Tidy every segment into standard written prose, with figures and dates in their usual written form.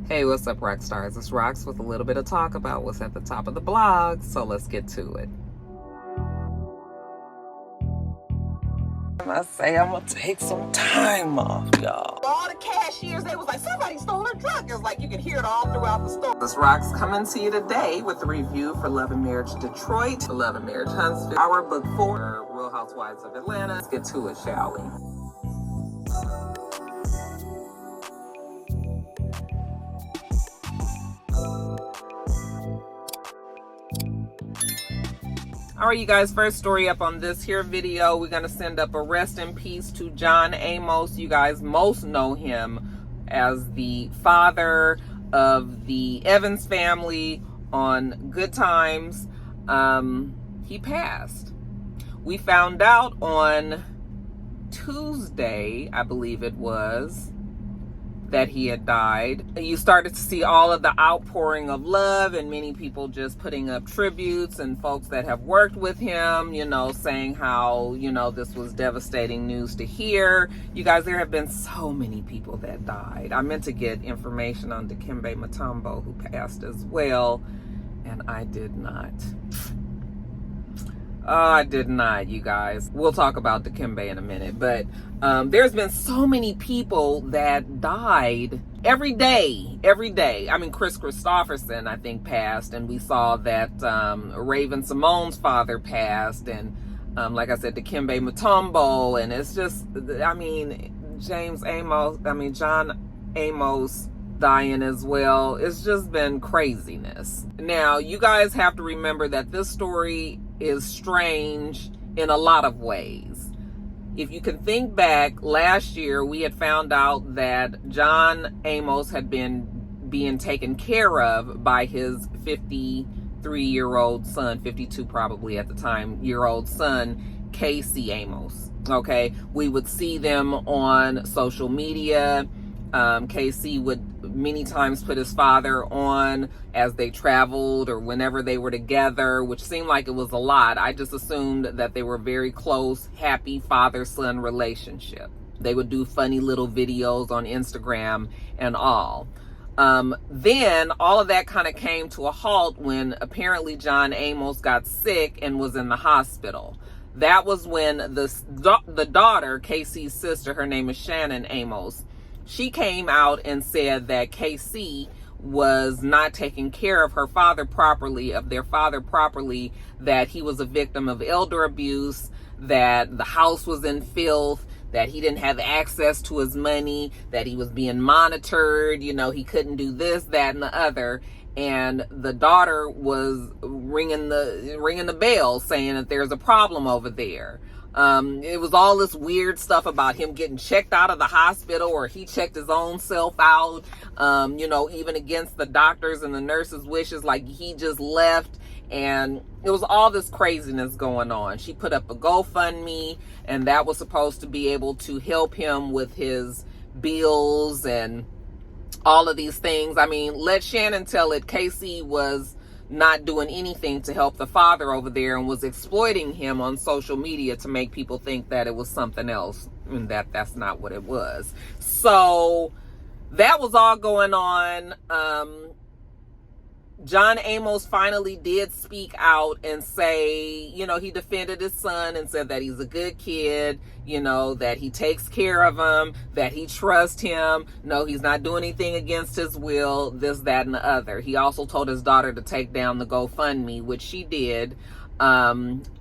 Hey, what's up, Roxstars? It's Rox with a little bit of talk about what's at the top of the blog, so let's get to it. I say I'm gonna take some time off, y'all. All the cashiers, they was like, somebody stole her truck. It was like you could hear it all throughout the store. This Rox coming to you today with a review for Love and Marriage Detroit, Love and Marriage Huntsville, our book 4, Real Housewives of Atlanta. Let's get to it, shall we? All right, you guys, first story up on this here video, we're going to send up a rest in peace to John Amos. You guys most know him as the father of the Evans family on Good Times. He passed. We found out on Tuesday, I believe it was, that he had died. You started to see all of the outpouring of love and many people just putting up tributes and folks that have worked with him, you know, saying how, you know, this was devastating news to hear. You guys, there have been so many people that died. I meant to get information on Dikembe Mutombo, who passed as well, and I did not. I did not, you guys. We'll talk about Dikembe in a minute, but there's been so many people that died every day. I mean, Chris Christopherson, I think, passed, and we saw that Raven Simone's father passed, and like I said, Dikembe Mutombo, and it's just, I mean, John Amos dying as well. It's just been craziness. Now, you guys have to remember that this story is strange in a lot of ways. If you can think back, last year we had found out that John Amos had been being taken care of by his 53-year-old son, 52 probably at the time, year-old son, Casey Amos. Okay, we would see them on social media. Casey would many times put his father on as they traveled or whenever they were together, which seemed like it was a lot. I just assumed that they were very close, happy father-son relationship. They would do funny little videos on Instagram and all. Then all of that kind of came to a halt when apparently John Amos got sick and was in the hospital. That was when the daughter, Casey's sister, her name is Shannon Amos, she came out and said that Casey was not taking care of her father properly, that he was a victim of elder abuse, that the house was in filth, that he didn't have access to his money, that he was being monitored, you know, he couldn't do this, that, and the other. And the daughter was ringing the bell saying that there's a problem over there. It was all this weird stuff about him getting checked out of the hospital, or he checked his own self out, you know, even against the doctors and the nurses' wishes, like he just left. And it was all this craziness going on. She put up a GoFundMe, and that was supposed to be able to help him with his bills and all of these things. I mean, let Shannon tell it, Casey was not doing anything to help the father over there and was exploiting him on social media to make people think that it was something else, and that's not what it was. So that was all going on. John Amos finally did speak out and say, you know, he defended his son and said that he's a good kid, you know, that he takes care of him, that he trusts him. No, he's not doing anything against his will, this, that, and the other. He also told his daughter to take down the GoFundMe, which she did.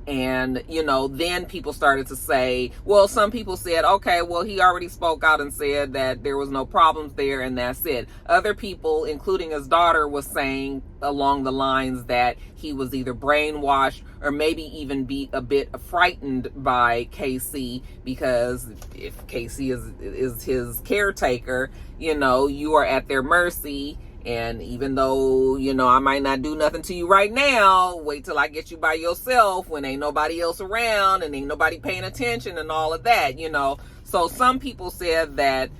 And, you know, then people started to say, well, some people said, okay, well, he already spoke out and said that there was no problems there and that's it. Other people, including his daughter, was saying along the lines that he was either brainwashed or maybe even be a bit frightened by Casey, because if Casey is his caretaker, you know, you are at their mercy. And even though, you know, I might not do nothing to you right now, wait till I get you by yourself when ain't nobody else around and ain't nobody paying attention and all of that, you know. So some people said that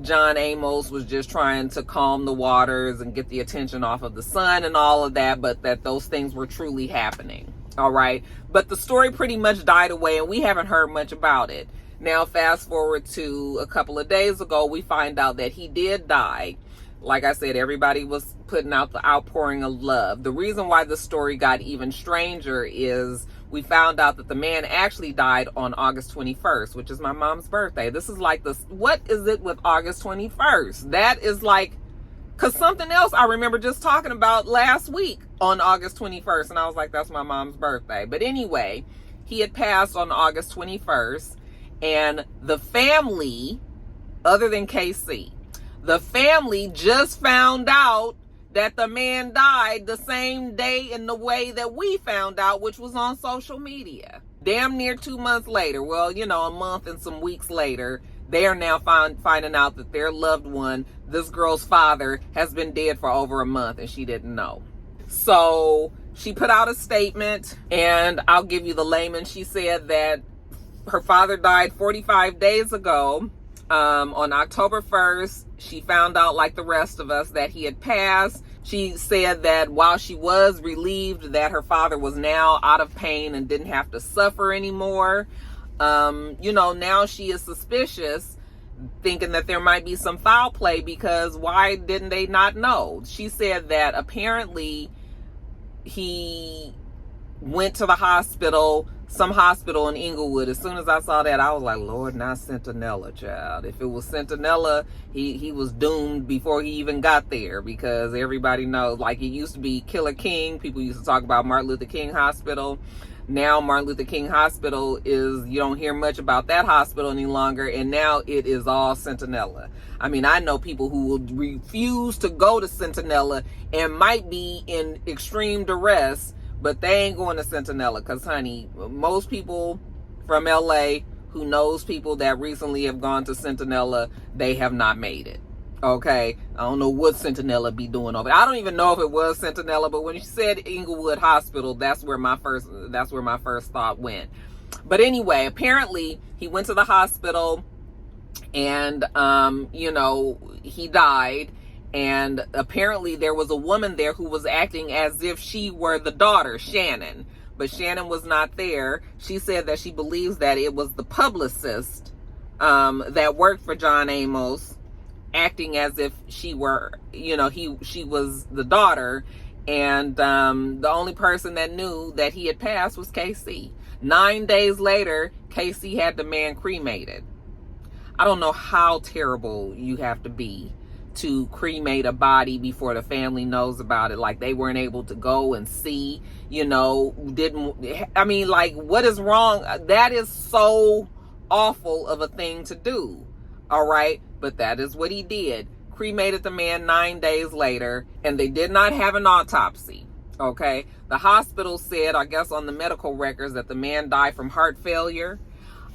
John Amos was just trying to calm the waters and get the attention off of the son and all of that, but that those things were truly happening. All right. But the story pretty much died away and we haven't heard much about it. Now, fast forward to a couple of days ago, we find out that he did die. Like I said, everybody was putting out the outpouring of love. The reason why the story got even stranger is we found out that the man actually died on August 21st, which is my mom's birthday. This is like what is it with August 21st? That is like, because something else I remember just talking about last week on August 21st. And I was like, that's my mom's birthday. But anyway, he had passed on August 21st. And the family, other than KC, the family just found out that the man died the same day in the way that we found out, which was on social media. Damn near 2 months later, well, a month and some weeks later, they are now finding out that their loved one, this girl's father, has been dead for over a month and she didn't know. So she put out a statement, and I'll give you the layman. She said that her father died 45 days ago. On October 1st, she found out, like the rest of us, that he had passed. She said that while she was relieved that her father was now out of pain and didn't have to suffer anymore, now she is suspicious, thinking that there might be some foul play, because why didn't they not know? She said that apparently he went to the hospital, some hospital in Inglewood. As soon as I saw that, I was like, Lord, not Centinela, child. If it was Centinela, he was doomed before he even got there, because everybody knows, like, it used to be Killer King. People used to talk about Martin Luther King Hospital. Now Martin Luther King Hospital you don't hear much about that hospital any longer, and now it is all Centinela. I mean, I know people who will refuse to go to Centinela and might be in extreme duress, but they ain't going to Centinela, because, honey, most people from LA who knows people that recently have gone to Centinela, they have not made it. Okay, I don't know what Centinela be doing over there. I don't even know if it was Centinela, but when you said Inglewood Hospital, that's where my first thought went. But anyway, apparently he went to the hospital, and he died. And apparently there was a woman there who was acting as if she were the daughter, Shannon. But Shannon was not there. She said that she believes that it was the publicist that worked for John Amos, acting as if she were, she was the daughter. And the only person that knew that he had passed was KC. 9 days later, KC had the man cremated. I don't know how terrible you have to be to cremate a body before the family knows about it. Like, they weren't able to go and see, what is wrong? That is so awful of a thing to do. All right. But that is what he did. Cremated the man 9 days later, and they did not have an autopsy. Okay. The hospital said, I guess on the medical records, that the man died from heart failure.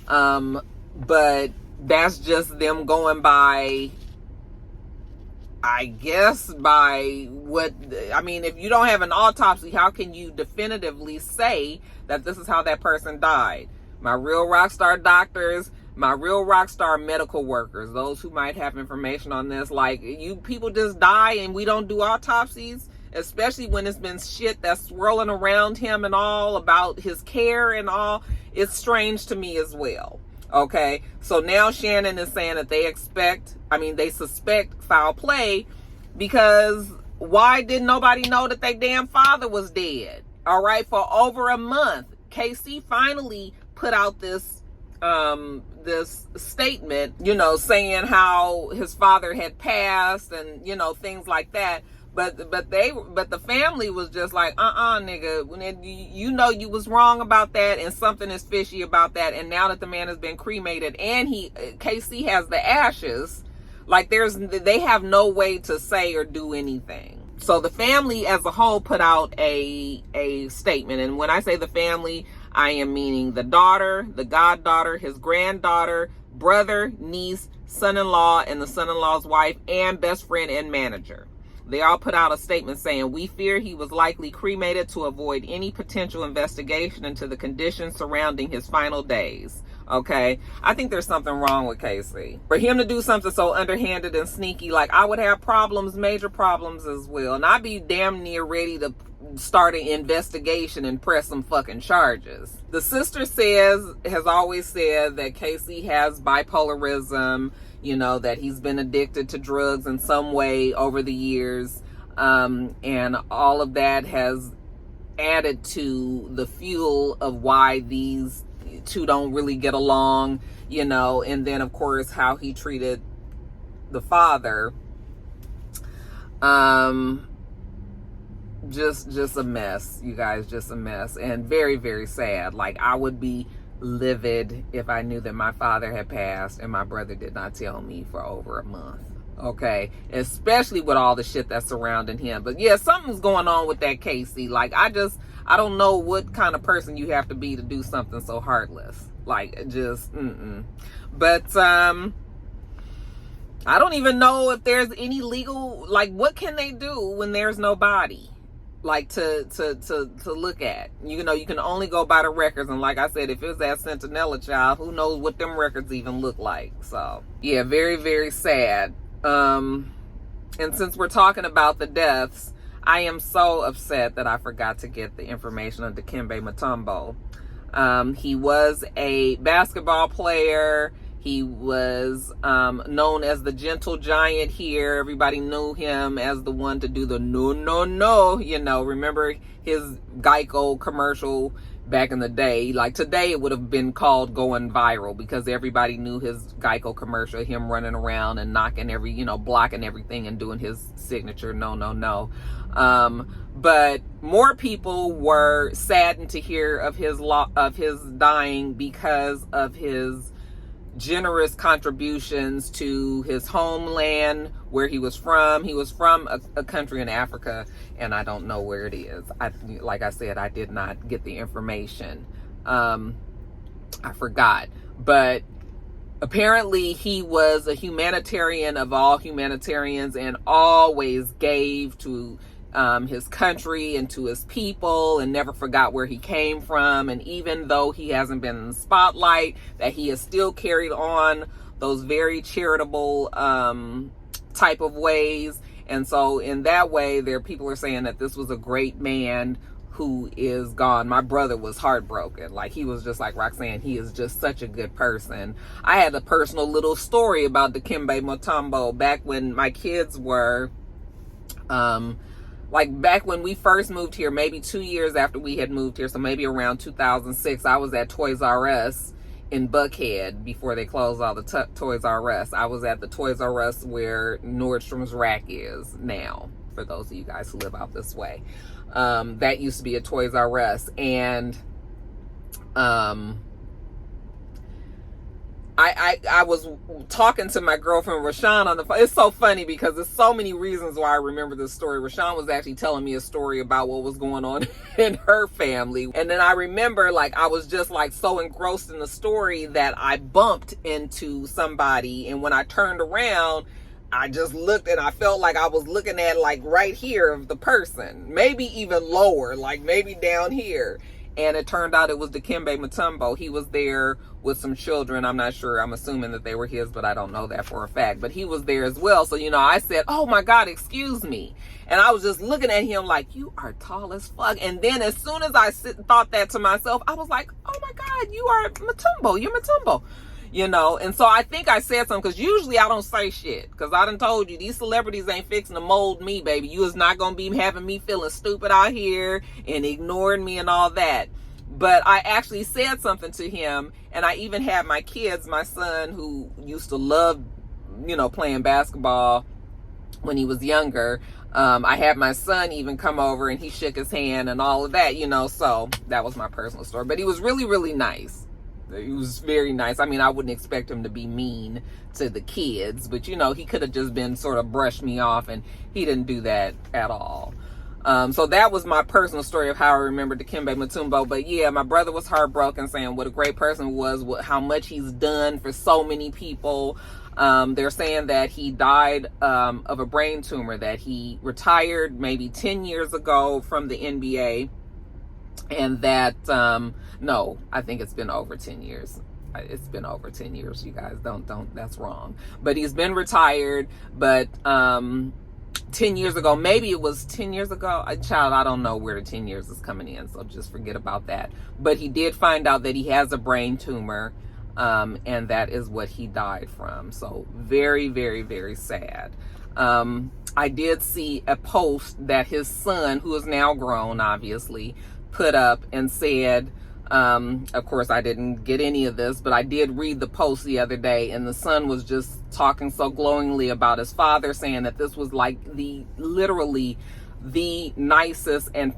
But that's just them going by, I guess, by what, if you don't have an autopsy, how can you definitively say that this is how that person died? My real Rockstar doctors, my real Rockstar medical workers, those who might have information on this, like, you people just die and we don't do autopsies, especially when it's been shit that's swirling around him and all about his care and all. It's strange to me as well. Okay, so now Shannon is saying that they suspect foul play, because why didn't nobody know that their damn father was dead? All right, for over a month. KC finally put out this statement, saying how his father had passed and, things like that. But the family was just like, nigga, you was wrong about that, and something is fishy about that. And now that the man has been cremated and KC has the ashes, like, they have no way to say or do anything. So the family as a whole put out a statement. And when I say the family, I am meaning the daughter, the goddaughter, his granddaughter, brother, niece, son-in-law, and the son-in-law's wife, and best friend and manager. They all put out a statement saying, "We fear he was likely cremated to avoid any potential investigation into the conditions surrounding his final days." Okay, I think there's something wrong with KC. For him to do something so underhanded and sneaky, like, I would have problems, major problems as well. And I'd be damn near ready to start an investigation and press some fucking charges. The sister has always said that KC has bipolarism. you know, that he's been addicted to drugs in some way over the years. And all of that has added to the fuel of why these two don't really get along, you know. And then of course how he treated the father. Just a mess, you guys, just a mess, and very, very sad. Like, I would be livid if I knew that my father had passed and my brother did not tell me for over a month. Okay, especially with all the shit that's surrounding him. But yeah, something's going on with that Casey. Like, I don't know what kind of person you have to be to do something so heartless. Like, just But I don't even know if there's any legal, like, what can they do when there's no body, like, to look at? You know, you can only go by the records. And like I said, if it's that Centinela child, who knows what them records even look like. So yeah, very, very sad. And since we're talking about the deaths, I am so upset that I forgot to get the information on Dikembe Mutombo. He was a basketball player. He was known as the gentle giant here. Everybody knew him as the one to do the no, you know. Remember his Geico commercial back in the day? Like, today it would have been called going viral, because everybody knew his Geico commercial, him running around and knocking blocking everything and doing his signature no. But more people were saddened to hear of his dying because of his generous contributions to his homeland, where he was from. He was from a country in Africa, and I don't know where it is. Like I said, I did not get the information. I forgot. But apparently he was a humanitarian of all humanitarians, and always gave to his country and to his people, and never forgot where he came from. And even though he hasn't been in the spotlight, that he has still carried on those very charitable type of ways. And so in that way, people are saying that this was a great man who is gone. My brother was heartbroken. Like, he was just like Roxanne, he is just such a good person. I had a personal little story about Dikembe Mutombo back when my kids were like, back when we first moved here, maybe 2 years after we had moved here, so maybe around 2006, I was at Toys R Us in Buckhead before they closed all the Toys R Us. I was at the Toys R Us where Nordstrom's Rack is now, for those of you guys who live out this way. That used to be a Toys R Us. And I was talking to my girlfriend Rashawn on the phone. It's so funny because there's so many reasons why I remember this story. Rashawn was actually telling me a story about what was going on in her family. And then I remember, like, I was just like so engrossed in the story that I bumped into somebody. And when I turned around, I just looked, and I felt like I was looking at, like, right here of the person, maybe even lower, like maybe down here. And it turned out it was Dikembe Mutombo. He was there with some children. I'm not sure. I'm assuming that they were his, but I don't know that for a fact. But he was there as well. So, you know, I said, oh my God, excuse me. And I was just looking at him like, you are tall as fuck. And then as soon as I thought that to myself, I was like, oh my God, you are Mutombo. You're Mutombo. You know, and so I think I said something, because usually I don't say shit, because I done told you, these celebrities ain't fixing to mold me, baby. You is not going to be having me feeling stupid out here and ignoring me and all that. But I actually said something to him, and I even had my kids, my son, who used to love, you know, playing basketball when he was younger. I had my son even come over, and he shook his hand and all of that, you know. So that was my personal story. But he was really, really nice. He was very nice. I mean, I wouldn't expect him to be mean to the kids, but, you know, he could have just been sort of brushed me off, and he didn't do that at all. So that was my personal story of how I remember Dikembe Mutombo. But yeah, my brother was heartbroken, saying what a great person was, how much he's done for so many people. They're saying that he died of a brain tumor, that he retired maybe 10 years ago from the NBA. And that, no, I think it's been over 10 years. It's been over 10 years, you guys. Don't, that's wrong. But he's been retired, but 10 years ago, maybe it was 10 years ago. Child, I don't know where the 10 years is coming in, so just forget about that. But he did find out that he has a brain tumor. and that is what he died from. So very, very, very sad. I did see a post that his son, who is now grown, obviously, put up and said, of course, I didn't get any of this, but I did read the post the other day, and the son was just talking so glowingly about his father, saying that this was like literally the nicest and,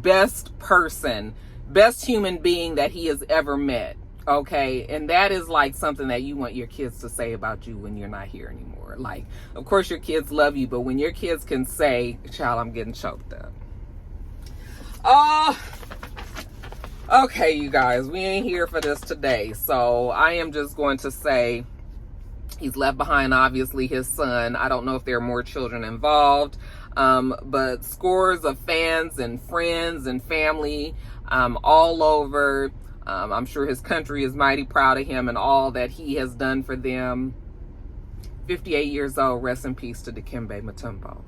best person, best human being that he has ever met. Okay. And that is like something that you want your kids to say about you when you're not here anymore. Like, of course your kids love you, but when your kids can say, child, I'm getting choked up. Okay, you guys, we ain't here for this today. So I am just going to say he's left behind, obviously, his son. I don't know if there are more children involved, but scores of fans and friends and family all over. I'm sure his country is mighty proud of him and all that he has done for them. 58 years old. Rest in peace to Dikembe Mutombo.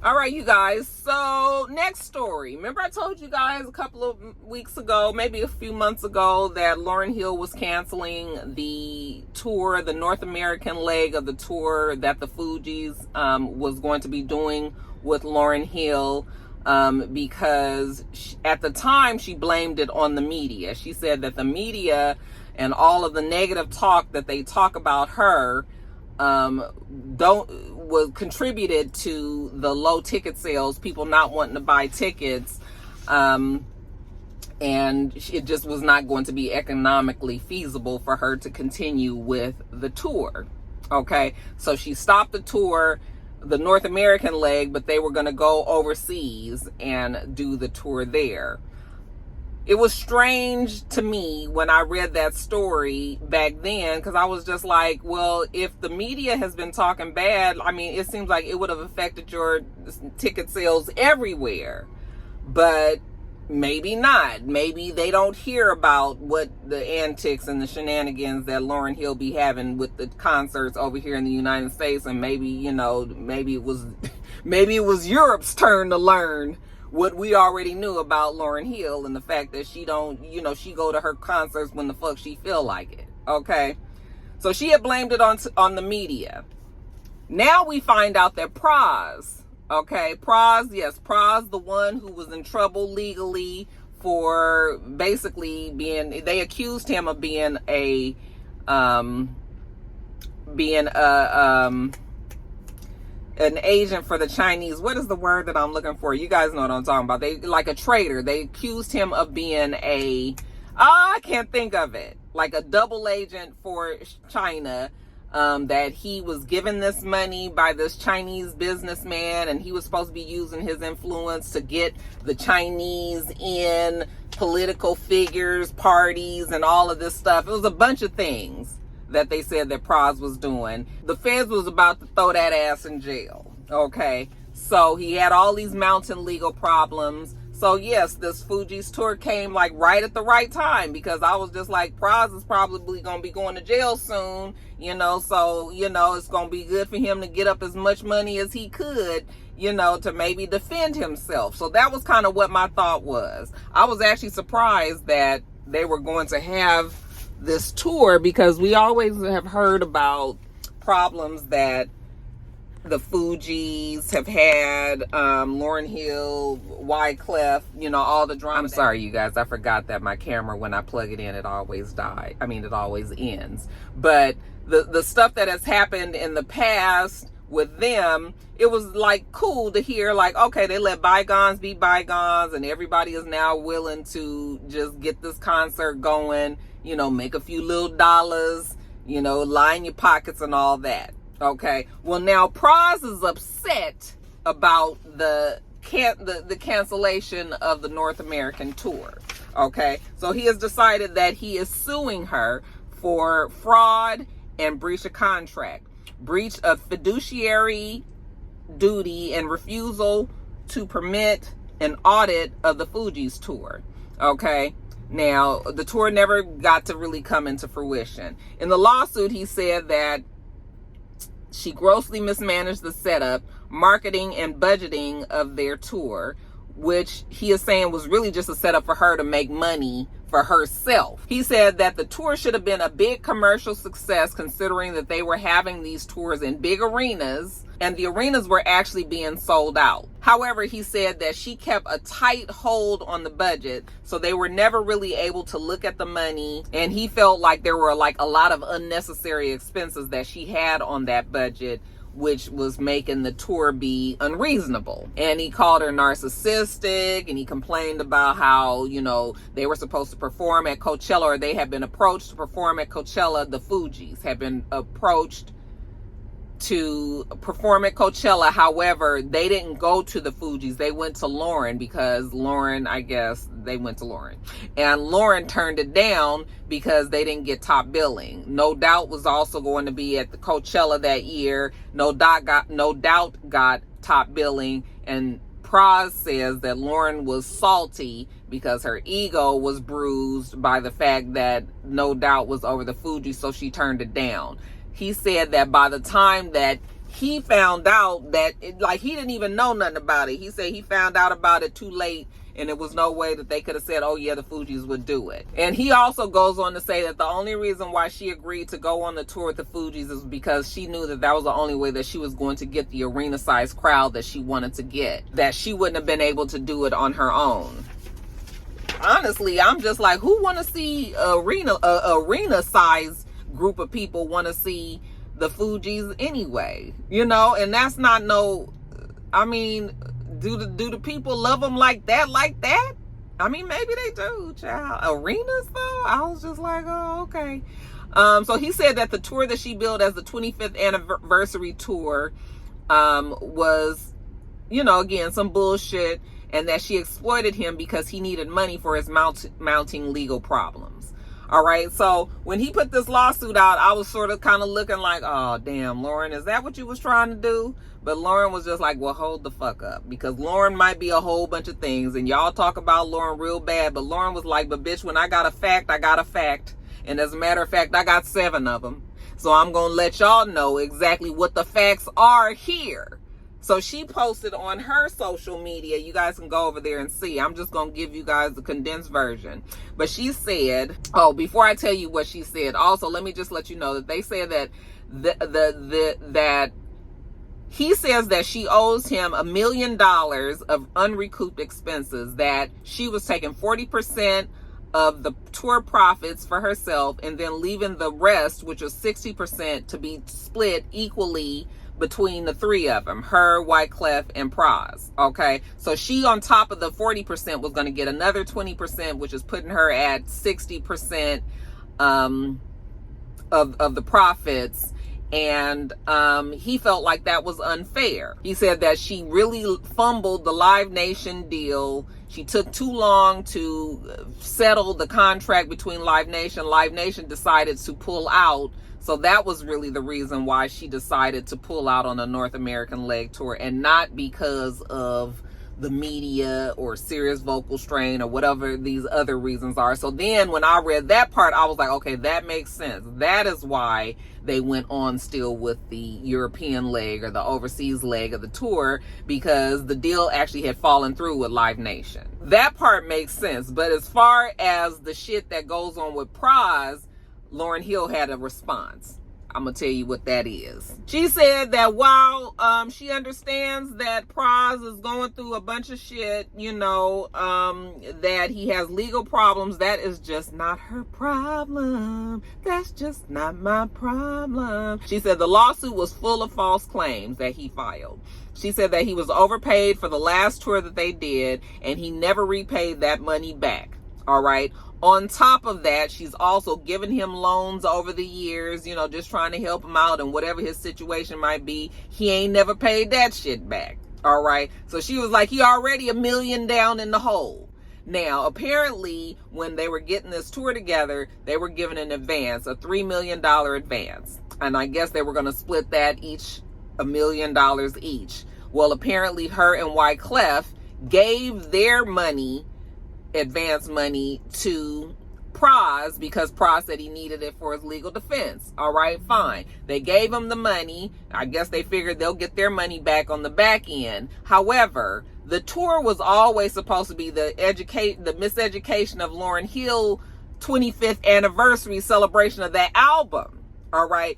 All right, you guys. So next story. Remember I told you guys a couple of weeks ago, maybe a few months ago, that Lauryn Hill was canceling the tour, the North American leg of the tour that the Fugees was going to be doing with Lauryn Hill, because at the time she blamed it on the media. She said that the media and all of the negative talk that they talk about her was contributed to the low ticket sales, people not wanting to buy tickets, and it just was not going to be economically feasible for her to continue with the tour. Okay, so she stopped the tour, the North American leg, but they were going to go overseas and do the tour there. It was strange to me when I read that story back then, because I was just like, well, if the media has been talking bad, I mean, it seems like it would have affected your ticket sales everywhere. But maybe not. Maybe they don't hear about what the antics and the shenanigans that Lauryn Hill be having with the concerts over here in the United States, and maybe, maybe it was Europe's turn to learn what we already knew about Lauryn Hill, and the fact that she don't, she go to her concerts when the fuck she feel like it. Okay, so she had blamed it on the media. Now we find out that Pras, Pras, the one who was in trouble legally for basically they accused him of being an agent for the Chinese. What is the word that I'm looking for? You guys know what I'm talking about. They like a traitor. They accused him of being I can't think of it. Like a double agent for China. That he was given this money by this Chinese businessman, and he was supposed to be using his influence to get the Chinese in political figures, parties, and all of this stuff. It was a bunch of things that they said that Pras was doing. The feds was about to throw that ass in jail. Okay, so he had all these mounting legal problems. So yes, this Fugees tour came like right at the right time, because I was just like, Pras is probably going to be going to jail soon, so, it's going to be good for him to get up as much money as he could, to maybe defend himself. So that was kind of what my thought was. I was actually surprised that they were going to have this tour, because we always have heard about problems that the Fugees have had, Lauryn Hill, Wyclef, all the drama. I'm sorry, you guys, I forgot that my camera, when I plug it in, it always it always ends. But the stuff that has happened in the past with them, it was like cool to hear, like, okay, they let bygones be bygones, and everybody is now willing to just get this concert going, make a few little dollars, line your pockets and all that. Okay, well, now Pras is upset about the cancellation of the North American tour. Okay, so he has decided that he is suing her for fraud and breach of contract, breach of fiduciary duty, and refusal to permit an audit of the Fugees tour. Okay, now the tour never got to really come into fruition. In the lawsuit, he said that she grossly mismanaged the setup, marketing, and budgeting of their tour, which he is saying was really just a setup for her to make money for herself. He said that the tour should have been a big commercial success, considering that they were having these tours in big arenas and the arenas were actually being sold out. However, he said that she kept a tight hold on the budget, so they were never really able to look at the money, and he felt like there were like a lot of unnecessary expenses that she had on that budget, which was making the tour be unreasonable. And he called her narcissistic, and he complained about how, you know, they were supposed to perform at Coachella, or they had been approached to perform at Coachella. The Fugees had been approached to perform at Coachella. However, they didn't go to the Fugees. They went to Lauryn, because Lauryn, I guess they went to Lauryn. And Lauryn turned it down because they didn't get top billing. No Doubt was also going to be at the Coachella that year. No Doubt got top billing. And Pras says that Lauryn was salty because her ego was bruised by the fact that No Doubt was over the Fugees, so she turned it down. He said that by the time that he found out that, he didn't even know nothing about it. He said he found out about it too late, and it was no way that they could have said, oh yeah, the Fugees would do it. And he also goes on to say that the only reason why she agreed to go on the tour with the Fugees is because she knew that that was the only way that she was going to get the arena-sized crowd that she wanted to get, that she wouldn't have been able to do it on her own. Honestly, I'm just like, who want to see arena-sized group of people want to see the Fugees anyway, you know? And that's not no, I mean, do the people love them like that? I mean, maybe they do, child. Arenas though, I was just like, oh, okay. So he said that the tour that she billed as the 25th anniversary tour was, you know, again, some bullshit, and that she exploited him because he needed money for his mounting legal problems. All right, so when he put this lawsuit out, I was sort of kind of looking like, oh, damn, Lauryn, is that what you was trying to do? But Lauryn was just like, well, hold the fuck up, because Lauryn might be a whole bunch of things, and y'all talk about Lauryn real bad, but Lauryn was like, but bitch, when I got a fact, I got a fact. And as a matter of fact, I got 7 of them. So I'm going to let y'all know exactly what the facts are here. So she posted on her social media. You guys can go over there and see. I'm just going to give you guys the condensed version. But she said, oh, before I tell you what she said, also, let me just let you know that they said that that he says that she owes him $1 million of unrecouped expenses, that she was taking 40% of the tour profits for herself and then leaving the rest, which was 60%, to be split equally between the 3 of them, her, Wyclef, and Pras. Okay, so she, on top of the 40%, was going to get another 20%, which is putting her at 60% of the profits. And he felt like that was unfair. He said that she really fumbled the Live Nation deal. She took too long to settle the contract between Live Nation. Live Nation decided to pull out. So that was really the reason why she decided to pull out on a North American leg tour, and not because of the media or serious vocal strain or whatever these other reasons are. So then when I read that part, I was like, okay, that makes sense. That is why they went on still with the European leg or the overseas leg of the tour, because the deal actually had fallen through with Live Nation. That part makes sense. But as far as the shit that goes on with Pras, Lauryn Hill had a response. I'm gonna tell you what that is. She said that while she understands that Pras is going through a bunch of shit, you know, that he has legal problems, that is just not her problem. That's just not my problem. She said the lawsuit was full of false claims that he filed. She said that he was overpaid for the last tour that they did, and he never repaid that money back. All right. On top of that, she's also given him loans over the years, you know, just trying to help him out, and whatever his situation might be, he ain't never paid that shit back. All right. So she was like, he already $1 million down in the hole. Now, apparently, when they were getting this tour together, they were given an advance, a $3 million advance. And I guess they were going to split that each, $1 million each. Well, apparently her and Wyclef gave their money, advance money, to Pras because Pras said he needed it for his legal defense. All right, fine. They gave him the money. I guess they figured they'll get their money back on the back end. However, the tour was always supposed to be the miseducation of Lauryn Hill 25th anniversary celebration of that album. All right.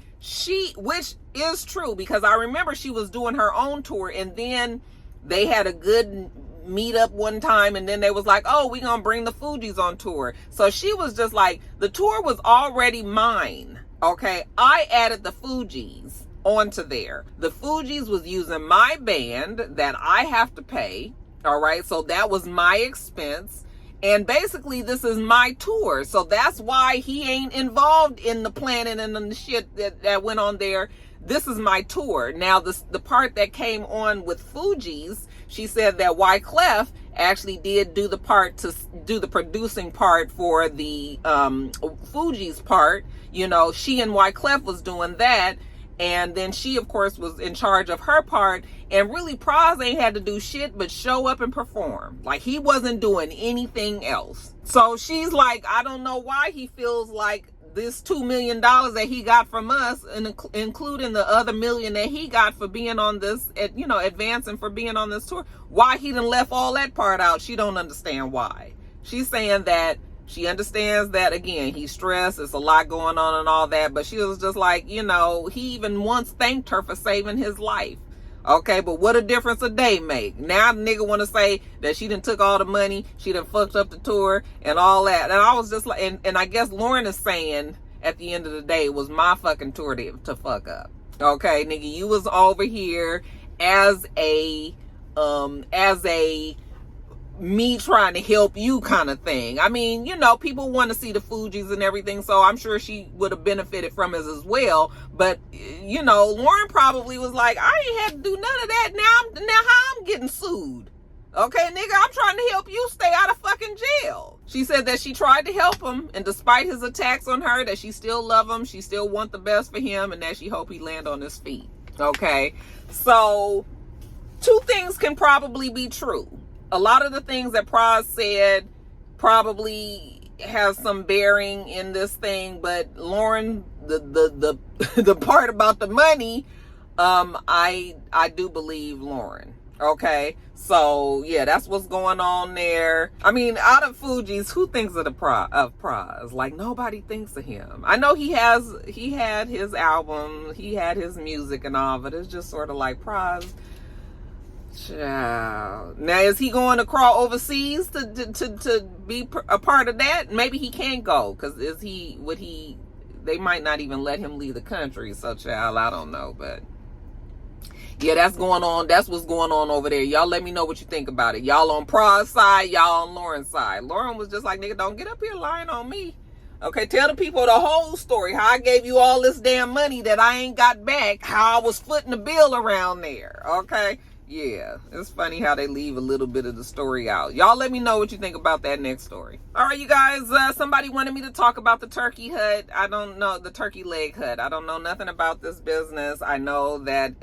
Which is true, because I remember she was doing her own tour, and then they had a good meet up one time, and then they was like, oh, we gonna bring the Fugees on tour. So she was just like, the tour was already mine. Okay. I added the Fugees onto there. The Fugees was using my band that I have to pay. All right. So that was my expense. And basically this is my tour. So that's why he ain't involved in the planning and the shit that went on there. This is my tour. Now the part that came on with Fugees, she said that Wyclef actually did do the part to do the producing part for the Fugees part. You know, she and Wyclef was doing that. And then she, of course, was in charge of her part. And really, Pras ain't had to do shit but show up and perform. Like, he wasn't doing anything else. So she's like, I don't know why he feels like this $2 million that he got from us, and including the other $1 million that he got for being on this, you know, advancing for being on this tour, why he done left all that part out. She don't understand why. She's saying that she understands that, again, he's stressed, it's a lot going on and all that, but she was just like, you know, he even once thanked her for saving his life. Okay, but what a difference a day make. Now the nigga want to say that she done took all the money, she done fucked up the tour and all that. And I was just like, and I guess Lauryn is saying at the end of the day, it was my fucking tour to fuck up. Okay, nigga, you was over here as a me trying to help you kind of thing. I mean, you know, people want to see the Fugees and everything, so I'm sure she would have benefited from it as well. But, you know, Lauryn probably was like, I ain't had to do none of that. Now how I'm getting sued? Okay, nigga, I'm trying to help you stay out of fucking jail. She said that she tried to help him, and despite his attacks on her, that she still love him, she still want the best for him, and that she hope he land on his feet. Okay, so two things can probably be true. A lot of the things that Pras said probably has some bearing in this thing, but Lauryn, the part about the money, I do believe Lauryn. Okay, so yeah, that's what's going on there. I mean, out of Fugees, who thinks of Pras? Like, nobody thinks of him. I know he had his album, he had his music and all, but it's just sort of like, Pras, child. Now, is he going to crawl overseas to be a part of that? Maybe he can't go, because they might not even let him leave the country. So, child, I don't know, but yeah, that's going on. That's what's going on over there. Y'all let me know what you think about it. Y'all on Pras' side, y'all on Lauryn's side. Lauryn was just like, nigga, don't get up here lying on me. Okay, tell the people the whole story. How I gave you all this damn money that I ain't got back. How I was footing the bill around there. Okay. Yeah, it's funny how they leave a little bit of the story out. Y'all let me know what you think about that next story. All right, you guys, somebody wanted me to talk about the turkey hut. I don't know, the turkey leg hut. I don't know nothing about this business. I know that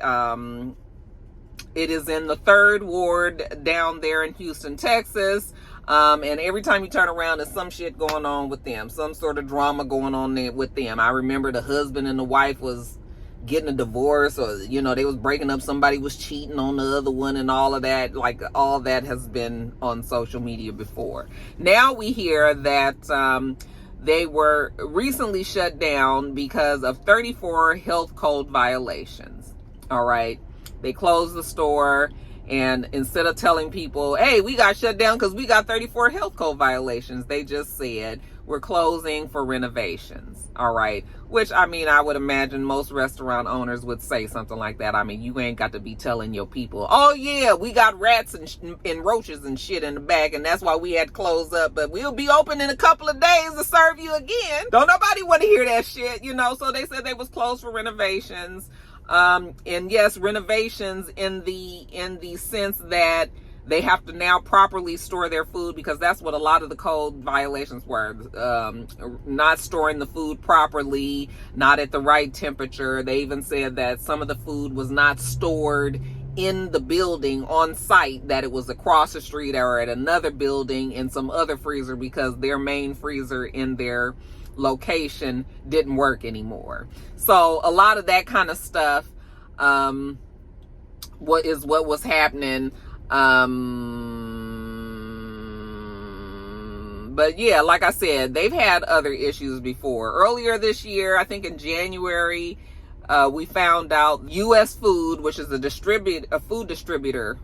it is in the 3rd Ward down there in Houston, Texas. And every time you turn around, there's some shit going on with them. Some sort of drama going on there with them. I remember the husband and the wife was getting a divorce, or, you know, they was breaking up, somebody was cheating on the other one and all of that. Like, all that has been on social media before. Now we hear that they were recently shut down because of 34 health code violations. All right, they closed the store, and instead of telling people, hey, we got shut down because we got 34 health code violations, they just said, we're closing for renovations. All right. Which, I mean, I would imagine most restaurant owners would say something like that. I mean, you ain't got to be telling your people, oh yeah, we got rats and roaches and shit in the back, and that's why we had to close up, but we'll be open in a couple of days to serve you again. Don't nobody want to hear that shit, you know. So they said they was closed for renovations. And yes, renovations in the sense that they have to now properly store their food, because that's what a lot of the code violations were. Not storing the food properly, not at the right temperature. They even said that some of the food was not stored in the building on site, that it was across the street or at another building in some other freezer, because their main freezer in their location didn't work anymore. So a lot of that kind of stuff what was happening. But yeah, like I said, they've had other issues before. Earlier this year, I think in January, we found out U.S. Food, which is a food distributor,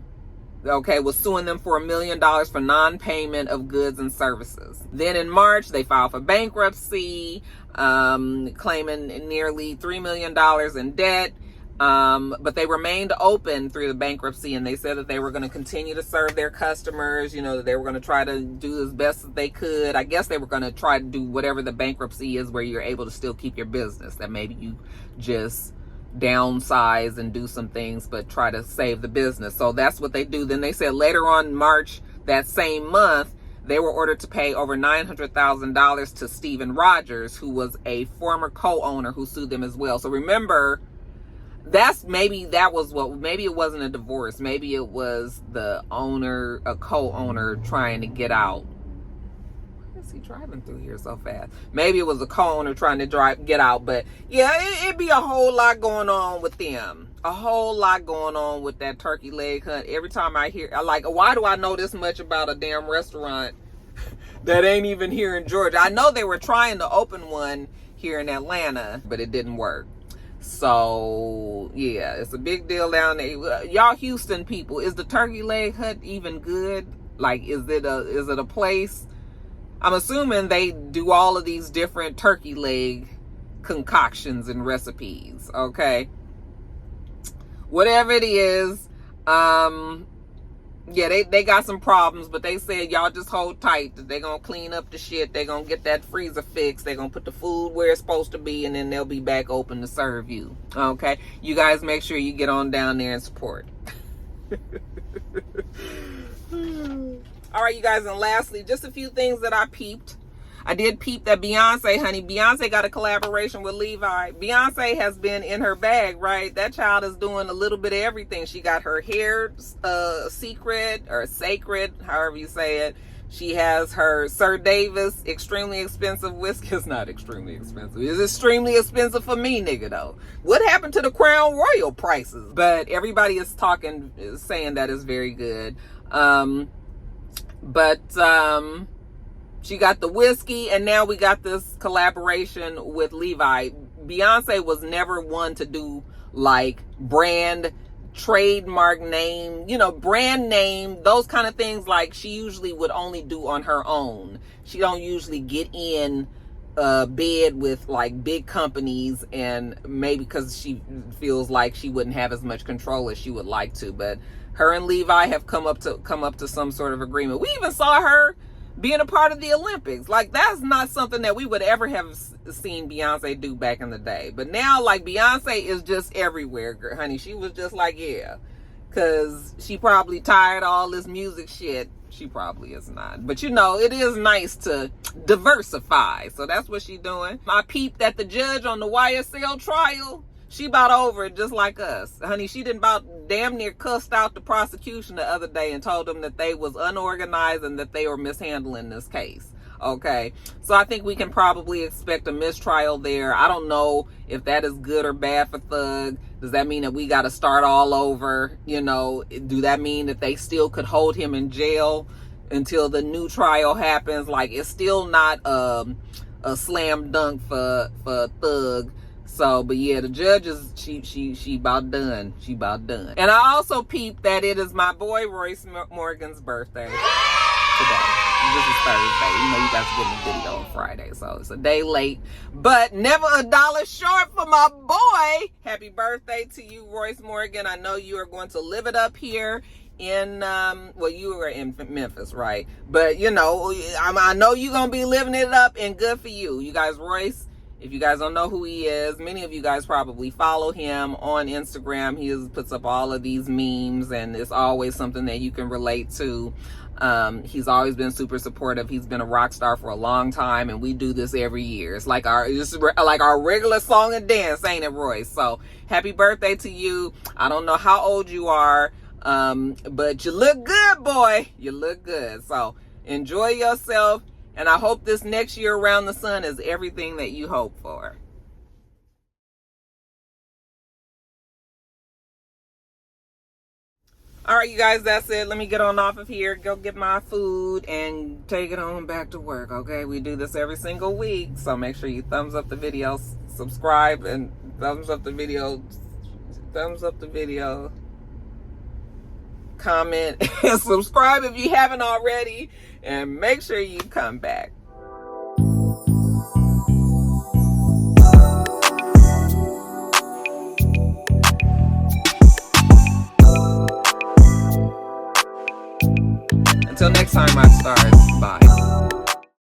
okay, was suing them for $1 million for non-payment of goods and services. Then in March, they filed for bankruptcy, claiming nearly $3 million in debt. But they remained open through the bankruptcy, and they said that they were going to continue to serve their customers, that they were going to try to do as best as they could. I guess they were going to try to do whatever the bankruptcy is, where you're able to still keep your business, that maybe you just downsize and do some things, but try to save the business. So that's what they do. Then they said later on in March, that same month, they were ordered to pay over $900,000 to Stephen Rogers, who was a former co-owner who sued them as well. So remember, maybe it wasn't a divorce. Maybe it was the owner, a co-owner, trying to get out. Why is he driving through here so fast? Maybe it was a co-owner trying to get out. But yeah, it'd be a whole lot going on with them. A whole lot going on with that turkey leg hunt. Every time I hear, why do I know this much about a damn restaurant that ain't even here in Georgia? I know they were trying to open one here in Atlanta, but it didn't work. So yeah, it's a big deal down there. Y'all Houston people, is the turkey leg hut even good? Is it a place? I'm assuming they do all of these different turkey leg concoctions and recipes. Okay, whatever it is, yeah, they got some problems, but they said y'all just hold tight. They're gonna clean up the shit. They're gonna get that freezer fixed. They're gonna put the food where it's supposed to be, and then they'll be back open to serve you. Okay, you guys make sure you get on down there and support. All right, you guys, and lastly, just a few things that I peeped. I did peep that Beyonce got a collaboration with Levi. Beyonce has been in her bag, right? That child is doing a little bit of everything. She got her hair secret, or sacred, however you say it. She has her Sir Davis extremely expensive whiskey. It's not extremely expensive. It's extremely expensive for me, nigga, though. What happened to the Crown Royal prices? But everybody is saying that is very good. She got the whiskey, and now we got this collaboration with Levi. Beyonce was never one to do brand, trademark name, brand name, those kind of things. She usually would only do on her own. She don't usually get in bed with big companies, and maybe because she feels like she wouldn't have as much control as she would like to. But her and Levi have come up to some sort of agreement. We even saw her being a part of the Olympics. That's not something that we would ever have seen Beyonce do back in the day. But now, Beyonce is just everywhere, honey. She was just yeah. Because she probably tired of all this music shit. She probably is not. But it is nice to diversify. So that's what she's doing. I peeped that the judge on the YSL trial, she about over it just like us. Honey, she didn't about damn near cussed out the prosecution the other day and told them that they was unorganized and that they were mishandling this case. Okay, so I think we can probably expect a mistrial there. I don't know if that is good or bad for Thug. Does that mean that we got to start all over? Do that mean that they still could hold him in jail until the new trial happens? It's still not a slam dunk for Thug. So, but yeah, the judge is, she about done. She about done. And I also peeped that it is my boy Royce Morgan's birthday today. This is Thursday. You guys are getting the video on Friday, so it's a day late. But never a dollar short for my boy. Happy birthday to you, Royce Morgan. I know you are going to live it up here in, you were in Memphis, right? But, I know you're going to be living it up, and good for you. You guys, Royce, if you guys don't know who he is, many of you guys probably follow him on Instagram. He puts up all of these memes, and it's always something that you can relate to. He's always been super supportive. He's been a rock star for a long time, and we do this every year. It's like our regular song and dance, ain't it, Royce? So happy birthday to you. I don't know how old you are, but you look good, boy. You look good. So enjoy yourself. And I hope this next year around the sun is everything that you hope for. All right, you guys, that's it. Let me get on off of here, go get my food, and take it on back to work, okay? We do this every single week, so make sure you thumbs up the video, subscribe, and thumbs up the video, comment, and subscribe if you haven't already, and make sure you come back. Until next time, Roxstars. Bye.